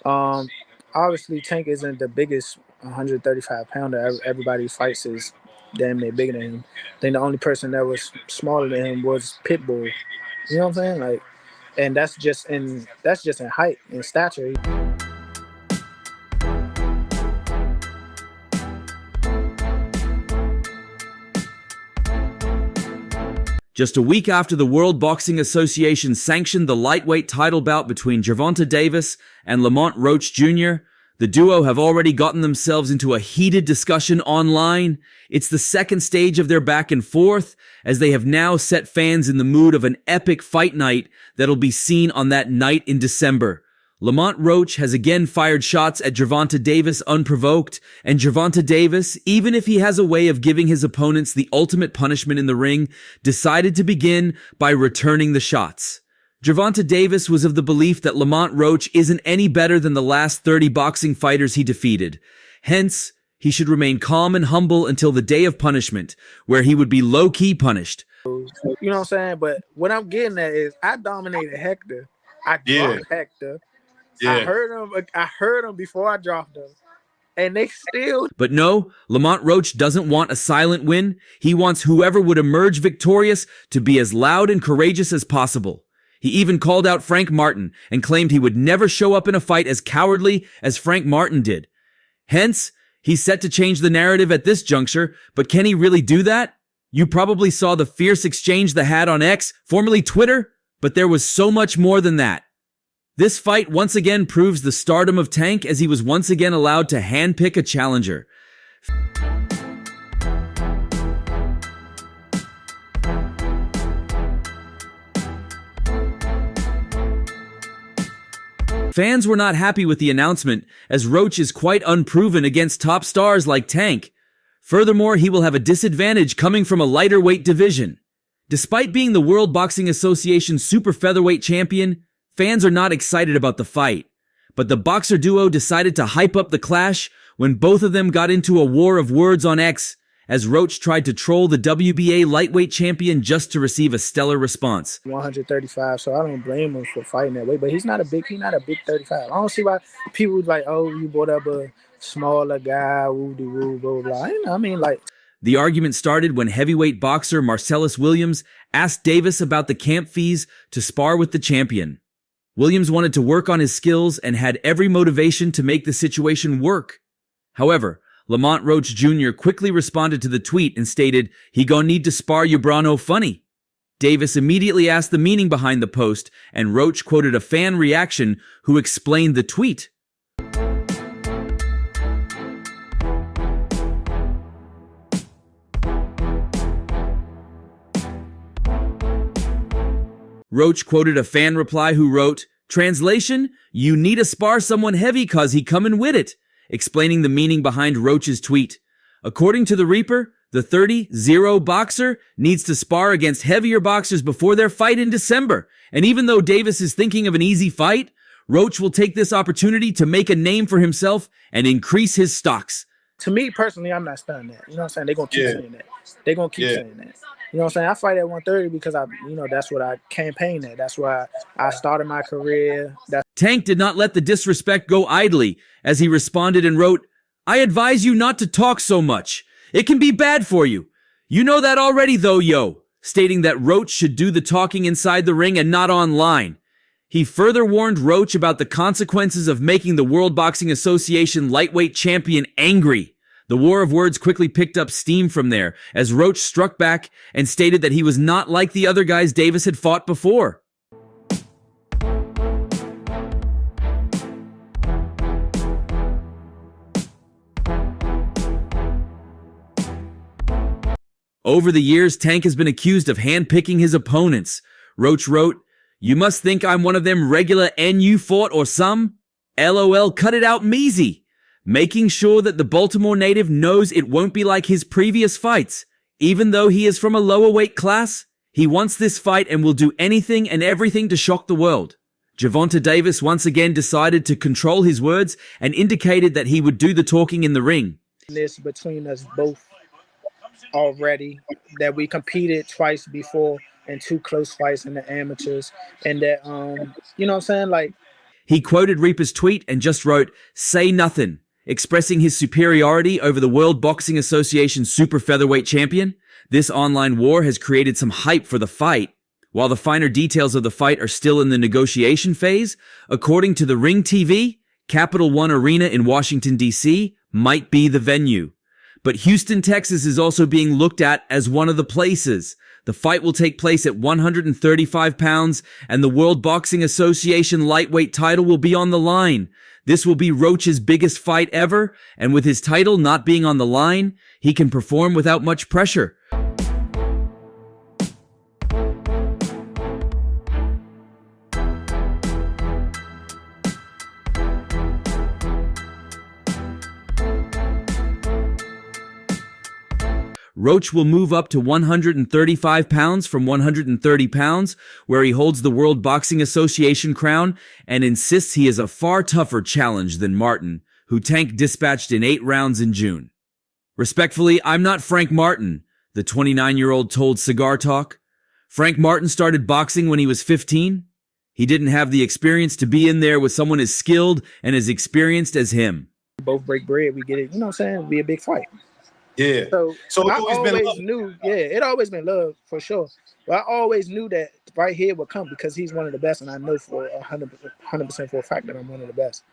Um, Obviously, Tank isn't the biggest 135-pounder. Everybody fights is damn near bigger than him. I think the only person that was smaller than him was Pitbull. You know what I'm saying? Like, and that's just in height and stature. Just a week after the World Boxing Association sanctioned the lightweight title bout between Gervonta Davis and Lamont Roach Jr., the duo have already gotten themselves into a heated discussion online. It's the second stage of their back and forth, as they have now set fans in the mood of an epic fight night that'll be seen on that night in December. Lamont Roach has again fired shots at Gervonta Davis unprovoked, and Gervonta Davis, even if he has a way of giving his opponents the ultimate punishment in the ring, decided to begin by returning the shots. Gervonta Davis was of the belief that Lamont Roach isn't any better than the last 30 boxing fighters he defeated. Hence, he should remain calm and humble until the day of punishment, where he would be low-key punished. You know what I'm saying? But what I'm getting at is I dominated Hector. I dropped Hector. Yeah. I heard him before I dropped him. And they still... But no, Lamont Roach doesn't want a silent win. He wants whoever would emerge victorious to be as loud and courageous as possible. He even called out Frank Martin and claimed he would never show up in a fight as cowardly as Frank Martin did. Hence, he's set to change the narrative at this juncture, but can he really do that? You probably saw the fierce exchange they had on X, formerly Twitter, but there was so much more than that. This fight once again proves the stardom of Tank, as he was once again allowed to handpick a challenger. Fans were not happy with the announcement, as Roach is quite unproven against top stars like Tank. Furthermore, he will have a disadvantage coming from a lighter weight division. Despite being the World Boxing Association super featherweight champion, fans are not excited about the fight. But the boxer duo decided to hype up the clash when both of them got into a war of words on X, as Roach tried to troll the WBA lightweight champion just to receive a stellar response. 135, so I don't blame him for fighting that way. But he's not a big 35. I don't see why people was like, oh, you brought up a smaller guy, woo-de-woo, blah, blah, blah. I mean, like... The argument started when heavyweight boxer Marcellus Williams asked Davis about the camp fees to spar with the champion. Williams wanted to work on his skills and had every motivation to make the situation work. However, Lamont Roach Jr. quickly responded to the tweet and stated, "He gon' need to spar you brano funny." Davis immediately asked the meaning behind the post, and Roach quoted a fan reaction who explained the tweet. Roach quoted a fan reply who wrote, "Translation, you need to spar someone heavy cause he comin' with it," explaining the meaning behind Roach's tweet. According to the Reaper, the 30-0 boxer needs to spar against heavier boxers before their fight in December. And even though Davis is thinking of an easy fight, Roach will take this opportunity to make a name for himself and increase his stocks. To me personally, I'm not stunned that. You know what I'm saying? They're going to keep saying that. They're going to keep saying that. You know what I'm saying? I fight at 130 because that's what I campaigned at. That's why I started my career. Tank did not let the disrespect go idly, as he responded and wrote, "I advise you not to talk so much. It can be bad for you. You know that already though, yo," stating that Roach should do the talking inside the ring and not online. He further warned Roach about the consequences of making the World Boxing Association lightweight champion angry. The war of words quickly picked up steam from there, as Roach struck back and stated that he was not like the other guys Davis had fought before. Over the years, Tank has been accused of handpicking his opponents. Roach wrote, "You must think I'm one of them regular NU fought or some? LOL, cut it out measy." Making sure that the Baltimore native knows it won't be like his previous fights. Even though he is from a lower weight class, he wants this fight and will do anything and everything to shock the world. Gervonta Davis once again decided to control his words and indicated that he would do the talking in the ring. This between us both already, that we competed twice before in 2 close fights in the amateurs, and that, you know what I'm saying? Like, He quoted Reaper's tweet and just wrote, "Say nothing," expressing his superiority over the World Boxing Association super featherweight champion. This online war has created some hype for the fight. While the finer details of the fight are still in the negotiation phase, according to the Ring TV, Capital One Arena in Washington, D.C. might be the venue. But Houston, Texas is also being looked at as one of the places. The fight will take place at 135 pounds, and the World Boxing Association lightweight title will be on the line. This will be Roach's biggest fight ever, and with his title not being on the line, he can perform without much pressure. Roach will move up to 135 pounds from 130 pounds, where he holds the World Boxing Association crown and insists he is a far tougher challenge than Martin, who Tank dispatched in 8 rounds in June. "Respectfully, I'm not Frank Martin," the 29-year-old told Cigar Talk. "Frank Martin started boxing when he was 15. He didn't have the experience to be in there with someone as skilled and as experienced as him." Both break bread, we get it. You know what I'm saying? It'll be a big fight. Yeah. So It's I always been always love. knew, it always been love for sure. But I always knew that right here would come because he's one of the best, and I know for 100% for a fact that I'm one of the best.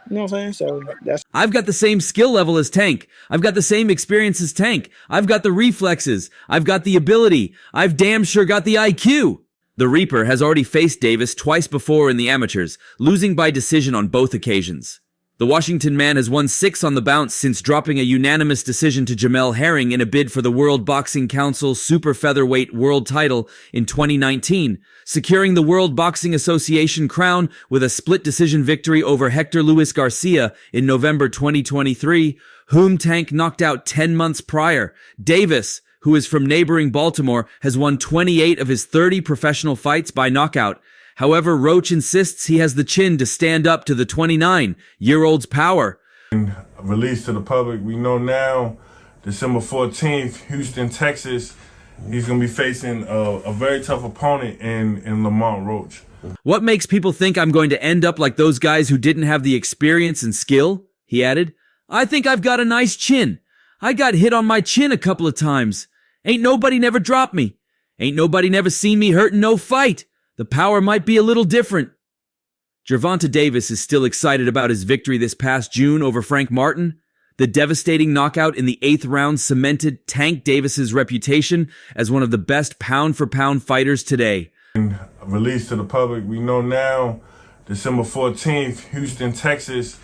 You know what I'm saying? So that's. I've got the same skill level as Tank. I've got the same experience as Tank. I've got the reflexes. I've got the ability. I've damn sure got the IQ. The Reaper has already faced Davis twice before in the amateurs, losing by decision on both occasions. The Washington man has won 6 on the bounce since dropping a unanimous decision to Jamel Herring in a bid for the World Boxing Council super featherweight world title in 2019, securing the World Boxing Association crown with a split decision victory over Hector Luis Garcia in November 2023, whom Tank knocked out 10 months prior. Davis, who is from neighboring Baltimore, has won 28 of his 30 professional fights by knockout. However, Roach insists he has the chin to stand up to the 29-year-old's power. Released to the public, we know now, December 14th, Houston, Texas, he's going to be facing a very tough opponent in Lamont Roach. "What makes people think I'm going to end up like those guys who didn't have the experience and skill?" he added. "I think I've got a nice chin. I got hit on my chin a couple of times. Ain't nobody never dropped me. Ain't nobody never seen me hurt in no fight. The power might be a little different." Gervonta Davis is still excited about his victory this past June over Frank Martin. The devastating knockout in the 8th round cemented Tank Davis's reputation as one of the best pound-for-pound fighters today. Released to the public, we know now, December 14th, Houston, Texas,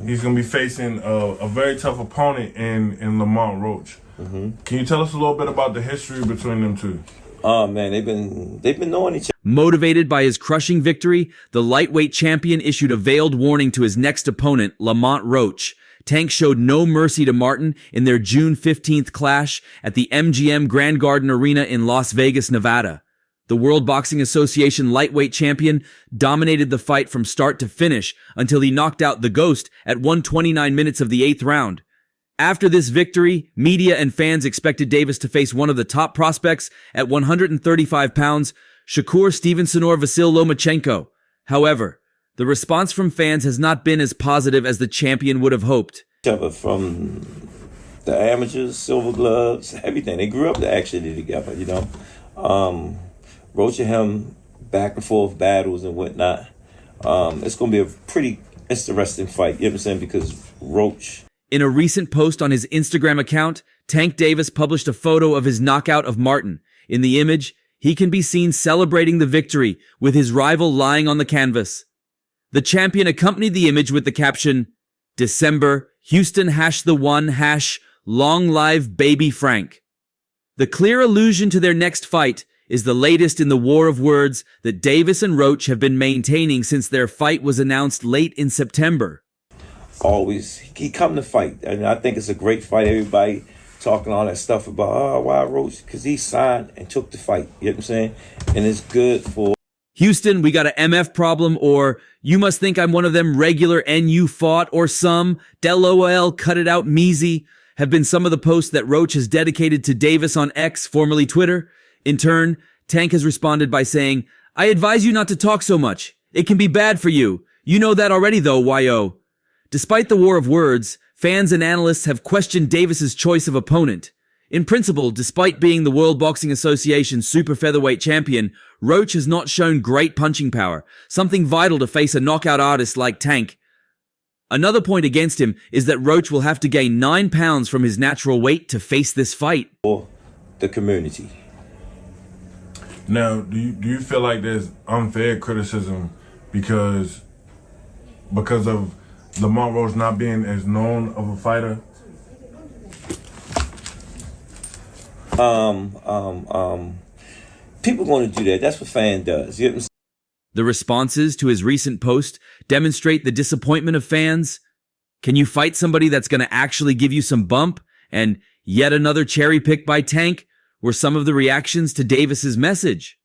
he's going to be facing a very tough opponent in Lamont Roach. Can you tell us a little bit about the history between them two? Oh man, they've been knowing each other. Motivated by his crushing victory, the lightweight champion issued a veiled warning to his next opponent, Lamont Roach. Tank showed no mercy to Martin in their June 15th clash at the MGM Grand Garden Arena in Las Vegas, Nevada. The World Boxing Association lightweight champion dominated the fight from start to finish until he knocked out the Ghost at 129 minutes of the 8th round. After this victory, media and fans expected Davis to face one of the top prospects at 135 pounds, Shakur Stevenson or Vasyl Lomachenko. However, the response from fans has not been as positive as the champion would have hoped. From the amateurs, silver gloves, everything. They grew up actually together, you know. Roach and him back and forth battles and whatnot. It's going to be a pretty interesting fight, you know what I'm saying? Because Roach... In a recent post on his Instagram account, Tank Davis published a photo of his knockout of Martin. In the image, he can be seen celebrating the victory with his rival lying on the canvas. The champion accompanied the image with the caption, "December, Houston #1 long live baby Frank." The clear allusion to their next fight is the latest in the war of words that Davis and Roach have been maintaining since their fight was announced late in September. Always, he come to fight. And I think it's a great fight. Everybody talking all that stuff about, oh, why Roach? Because he signed and took the fight. You know what I'm saying? And it's good for... "Houston, we got a MF problem," or "You must think I'm one of them regular NU fought," or some "LOL, cut it out, measy," have been some of the posts that Roach has dedicated to Davis on X, formerly Twitter. In turn, Tank has responded by saying, "I advise you not to talk so much. It can be bad for you. You know that already though, YO. Despite the war of words, fans and analysts have questioned Davis's choice of opponent. In principle, despite being the World Boxing Association super featherweight champion, Roach has not shown great punching power, something vital to face a knockout artist like Tank. Another point against him is that Roach will have to gain 9 pounds from his natural weight to face this fight. For the community. Now, do you feel like there's unfair criticism because of Lamont Roach not being as known of a fighter? People going to do that. That's what fan does. You know what I'm saying? The responses to his recent post demonstrate the disappointment of fans. Can you fight somebody that's going to actually give you some bump? And yet another cherry pick by Tank were some of the reactions to Davis's message.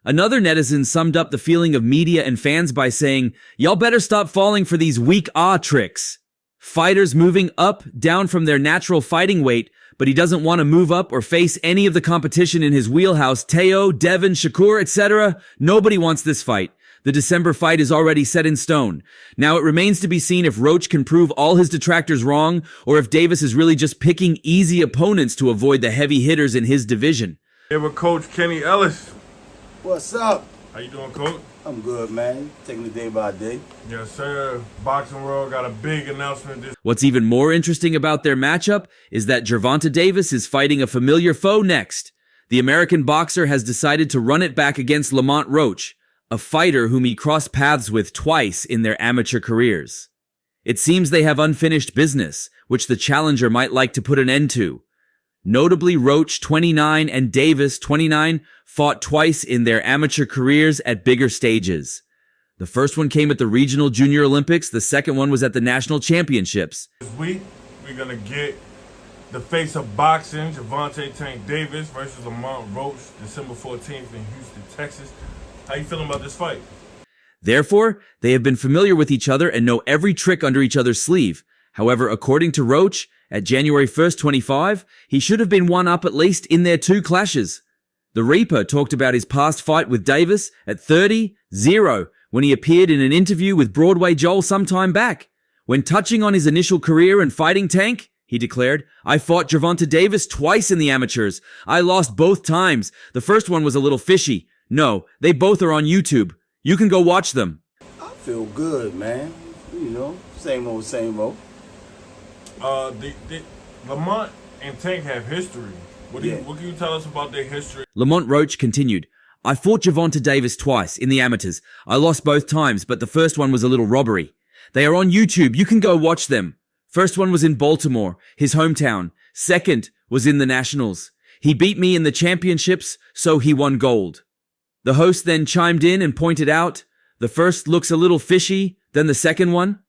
Another netizen summed up the feeling of media and fans by saying, "Y'all better stop falling for these weak tricks. Fighters moving up, down from their natural fighting weight, but he doesn't want to move up or face any of the competition in his wheelhouse. Teo, Devin, Shakur, etc. Nobody wants this fight. The December fight is already set in stone. Now it remains to be seen if Roach can prove all his detractors wrong, or if Davis is really just picking easy opponents to avoid the heavy hitters in his division." Here with Coach Kenny Ellis. What's up? How you doing, Coach? I'm good, man. Taking it day by day. Yes, sir. Boxing World got a big announcement this. What's even more interesting about their matchup is that Gervonta Davis is fighting a familiar foe next. The American boxer has decided to run it back against Lamont Roach, a fighter whom he crossed paths with twice in their amateur careers. It seems they have unfinished business, which the challenger might like to put an end to. Notably, Roach, 29, and Davis, 29, fought twice in their amateur careers at bigger stages. The first one came at the Regional Junior Olympics, the second one was at the National Championships. This week, we're going to get the face of boxing, Gervonta Tank Davis versus Lamont Roach, December 14th in Houston, Texas. How you feeling about this fight? Therefore, they have been familiar with each other and know every trick under each other's sleeve. However, according to Roach, at January 1st, 25, he should have been one up at least in their 2 clashes. The Reaper talked about his past fight with Davis at 30-0 when he appeared in an interview with Broadway Joel some time back. When touching on his initial career and fighting Tank, he declared, "I fought Gervonta Davis twice in the amateurs. I lost both times. The first one was a little fishy. No, they both are on YouTube. You can go watch them." I feel good, man. You know, same old, same old. Lamont and Tank have history. What can you tell us about their history? Lamont Roach continued, "I fought Gervonta Davis twice in the amateurs. I lost both times, but the first one was a little robbery. They are on YouTube. You can go watch them. First one was in Baltimore, his hometown. Second was in the Nationals. He beat me in the championships, so he won gold." The host then chimed in and pointed out, "The first looks a little fishy, then the second one?"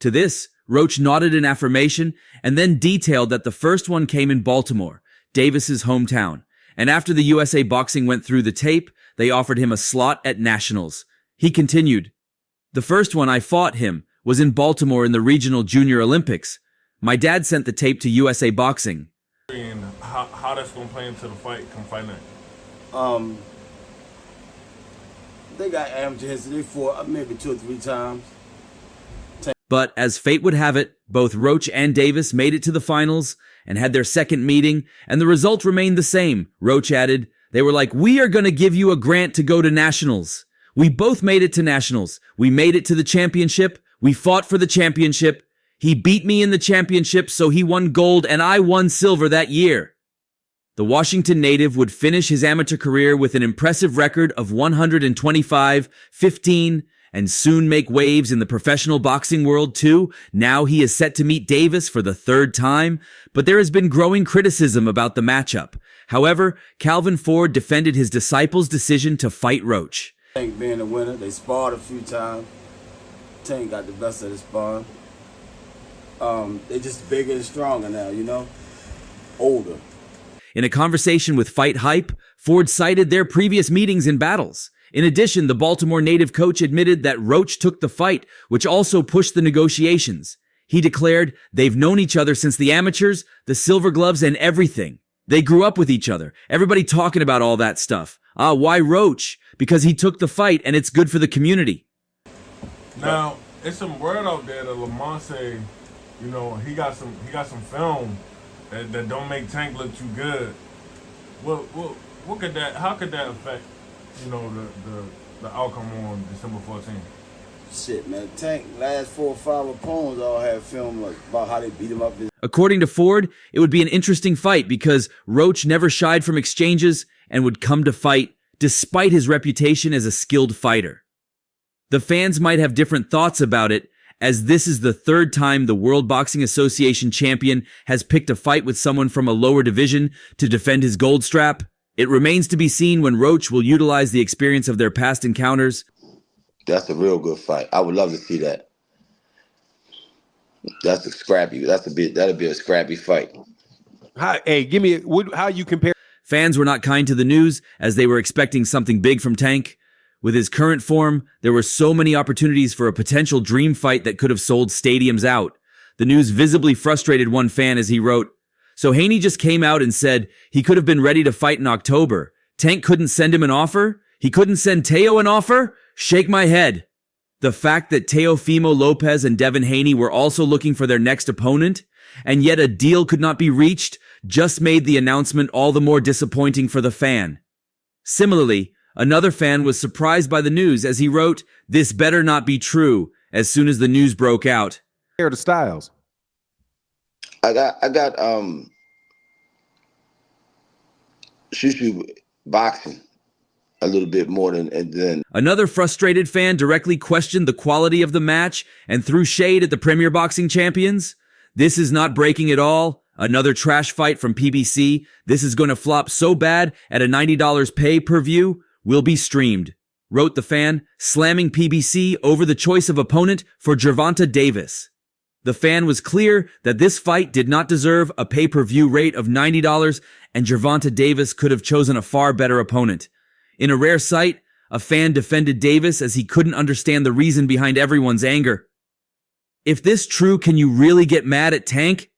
To this, Roach nodded in affirmation and then detailed that the first one came in Baltimore, Davis's hometown, and after the USA Boxing went through the tape, they offered him a slot at Nationals. He continued, "The first one I fought him was in Baltimore in the Regional Junior Olympics. My dad sent the tape to USA Boxing." And how that's going to play into the fight come fight night? They got amateur history. They fought maybe 2 or 3 times. But as fate would have it, both Roach and Davis made it to the finals and had their second meeting, and the result remained the same. Roach added, "They were like, 'We are going to give you a grant to go to Nationals.' We both made it to Nationals. We made it to the championship. We fought for the championship. He beat me in the championship, so he won gold, and I won silver that year." The Washington native would finish his amateur career with an impressive record of 125-15, and soon make waves in the professional boxing world too. Now he is set to meet Davis for the 3rd time, but there has been growing criticism about the matchup. However, Calvin Ford defended his disciple's decision to fight Roach. Tank being the winner, they sparred a few times. Tank got the best of the sparring. They just bigger and stronger now, you know? Older. In a conversation with Fight Hype, Ford cited their previous meetings and battles. In addition, the Baltimore native coach admitted that Roach took the fight, which also pushed the negotiations. He declared they've known each other since the amateurs, the silver gloves, and everything. They grew up with each other. Everybody talking about all that stuff. Why Roach? Because he took the fight and it's good for the community. Now, it's some word out there that Lamont say, you know, he got some film that don't make Tank look too good. What could that? How could that affect, you know, the outcome on December 14th? Shit, man. Tank last 4 or 5 opponents all had film about how they beat him up. According to Ford, it would be an interesting fight because Roach never shied from exchanges and would come to fight despite his reputation as a skilled fighter. The fans might have different thoughts about it, as this is the 3rd time the World Boxing Association champion has picked a fight with someone from a lower division to defend his gold strap. It remains to be seen when Roach will utilize the experience of their past encounters. That's a real good fight. I would love to see that. That's a scrappy. That'll be a scrappy fight. Hey, give me how you compare. Fans were not kind to the news as they were expecting something big from Tank. With his current form, there were so many opportunities for a potential dream fight that could have sold stadiums out. The news visibly frustrated one fan as he wrote, "So Haney just came out and said he could have been ready to fight in October. Tank couldn't send him an offer? He couldn't send Teo an offer? Shake my head." The fact that Teofimo Lopez and Devin Haney were also looking for their next opponent, and yet a deal could not be reached, just made the announcement all the more disappointing for the fan. Similarly, another fan was surprised by the news as he wrote, "This better not be true," as soon as the news broke out. The styles. I got Shushu boxing a little bit more than. Another frustrated fan directly questioned the quality of the match and threw shade at the Premier Boxing champions. "This is not breaking at all. Another trash fight from PBC. This is going to flop so bad at a $90 pay-per-view will be streamed," wrote the fan, slamming PBC over the choice of opponent for Gervonta Davis. The fan was clear that this fight did not deserve a pay-per-view rate of $90, and Gervonta Davis could have chosen a far better opponent. In a rare sight, a fan defended Davis as he couldn't understand the reason behind everyone's anger. "If this true, can you really get mad at Tank?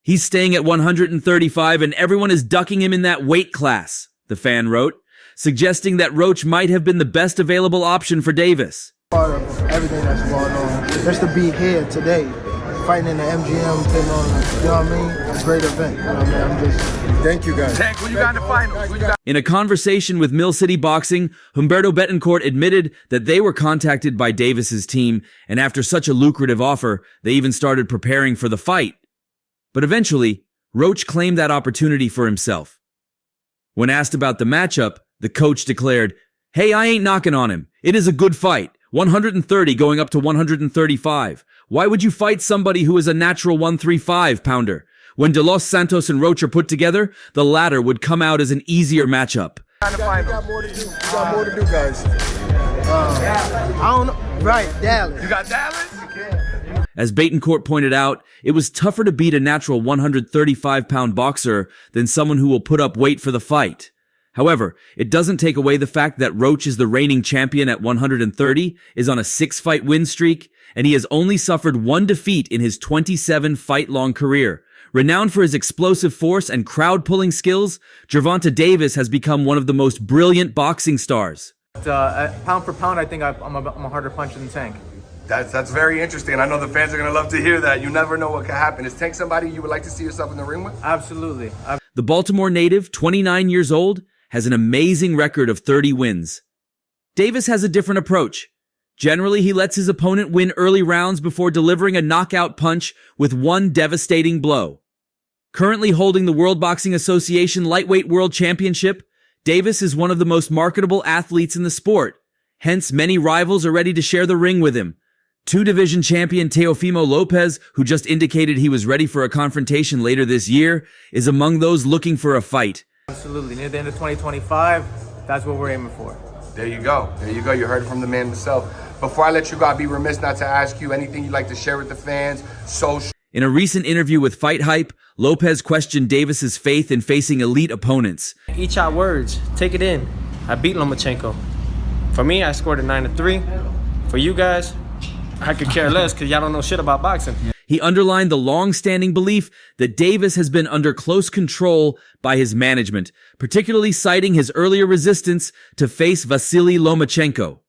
He's staying at 135 and everyone is ducking him in that weight class," the fan wrote, suggesting that Roach might have been the best available option for Davis. Part of everything that's going on, just to be here today, fighting in the MGM, putting on, you know what I mean, a great event. You know what I mean? Thank you guys. Tank, when you got in the finals? In a conversation with Mill City Boxing, Humberto Betancourt admitted that they were contacted by Davis's team, and after such a lucrative offer, they even started preparing for the fight. But eventually, Roach claimed that opportunity for himself. When asked about the matchup, the coach declared, "Hey, I ain't knocking on him. It is a good fight. 130 going up to 135. Why would you fight somebody who is a natural 135-pounder? When De Los Santos and Roach are put together, the latter would come out as an easier matchup." We got more to do. We got more to do, guys. I don't know. Right, Dallas. You got Dallas? As Betancourt pointed out, it was tougher to beat a natural 135-pound boxer than someone who will put up weight for the fight. However, it doesn't take away the fact that Roach is the reigning champion at 130, is on a 6-fight win streak, and he has only suffered 1 defeat in his 27-fight-long career. Renowned for his explosive force and crowd-pulling skills, Gervonta Davis has become one of the most brilliant boxing stars. Pound for pound, I think I'm a harder puncher than Tank. That's very interesting. I know the fans are going to love to hear that. You never know what could happen. Is Tank somebody you would like to see yourself in the ring with? Absolutely. The Baltimore native, 29 years old, has an amazing record of 30 wins. Davis has a different approach. Generally, he lets his opponent win early rounds before delivering a knockout punch with one devastating blow. Currently holding the World Boxing Association Lightweight World Championship, Davis is one of the most marketable athletes in the sport. Hence, many rivals are ready to share the ring with him. 2-division champion Teofimo Lopez, who just indicated he was ready for a confrontation later this year, is among those looking for a fight. Absolutely. Near the end of 2025, that's what we're aiming for. There you go. There you go. You heard it from the man himself. Before I let you go, I'd be remiss not to ask you anything you'd like to share with the fans, social. In a recent interview with Fight Hype, Lopez questioned Davis's faith in facing elite opponents. Eat your words. Take it in. I beat Lomachenko. For me, I scored a 9-3. For you guys, I could care less because y'all don't know shit about boxing. He underlined the long-standing belief that Davis has been under close control by his management, particularly citing his earlier resistance to face Vasily Lomachenko.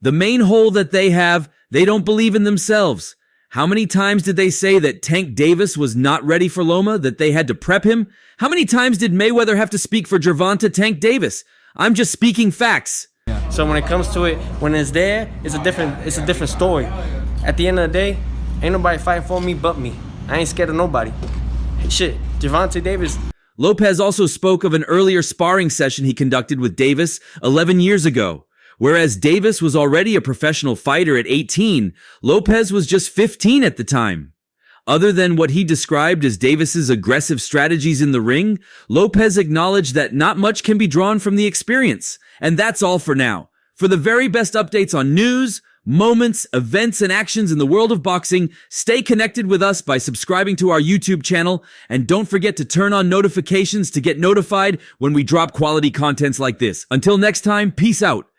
The main hole that they have, they don't believe in themselves. How many times did they say that Tank Davis was not ready for Loma, that they had to prep him? How many times did Mayweather have to speak for Gervonta Tank Davis? I'm just speaking facts. So when it comes to it, when it's there, it's a different story. At the end of the day, ain't nobody fighting for me but me. I ain't scared of nobody. Shit, Gervonta Davis. Lopez also spoke of an earlier sparring session he conducted with Davis 11 years ago. Whereas Davis was already a professional fighter at 18, Lopez was just 15 at the time. Other than what he described as Davis's aggressive strategies in the ring, Lopez acknowledged that not much can be drawn from the experience. And that's all for now. For the very best updates on news, moments, events, and actions in the world of boxing, stay connected with us by subscribing to our YouTube channel, and don't forget to turn on notifications to get notified when we drop quality contents like this. Until next time, peace out.